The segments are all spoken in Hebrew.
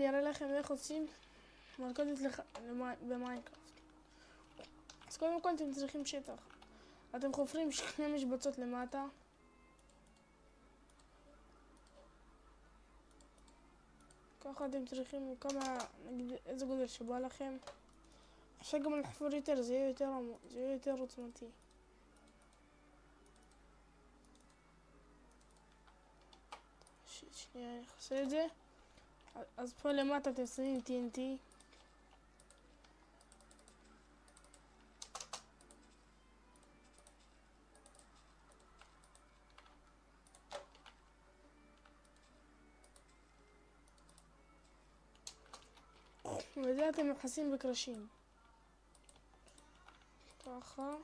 אני אראה לכם איך עושים מלכודת במיינקראפט. אז קודם כל אתם צריכים שטח. אתם חופרים 2 משבצות למטה. ככה אתם צריכים כמה, נגיד איזה גודל שבא לכם. אפשר גם לחפור יותר, זה יהיה יותר עוצמתי. שנייה, אני אעשה את זה. אז פה למטה אתם שמים TNT. וזה אתם מכסים בקרשים. ככה.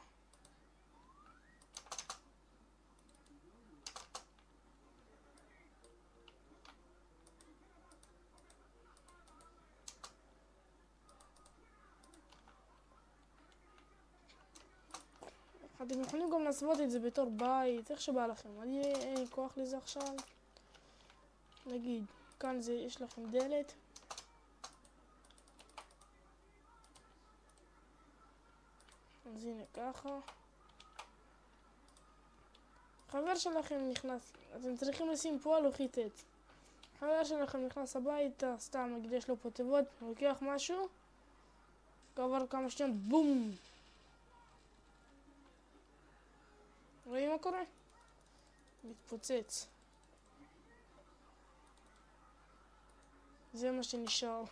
אתם יכולים גם לעשות את זה בתור בית, איך שבא לכם. אני אין לי כוח לזה עכשיו. נגיד, כאן יש לכם דלת. אז הנה ככה. חבר שלכם נכנס, אתם צריכים לשים פה לוחית עץ. חבר שלכם נכנס הביתה, סתם נגיד יש לו פה תיבות, הוא לוקח משהו, עבר כמה שניות, בום! רואים מה קורה? מתפוצץ. זה מה שנשאר.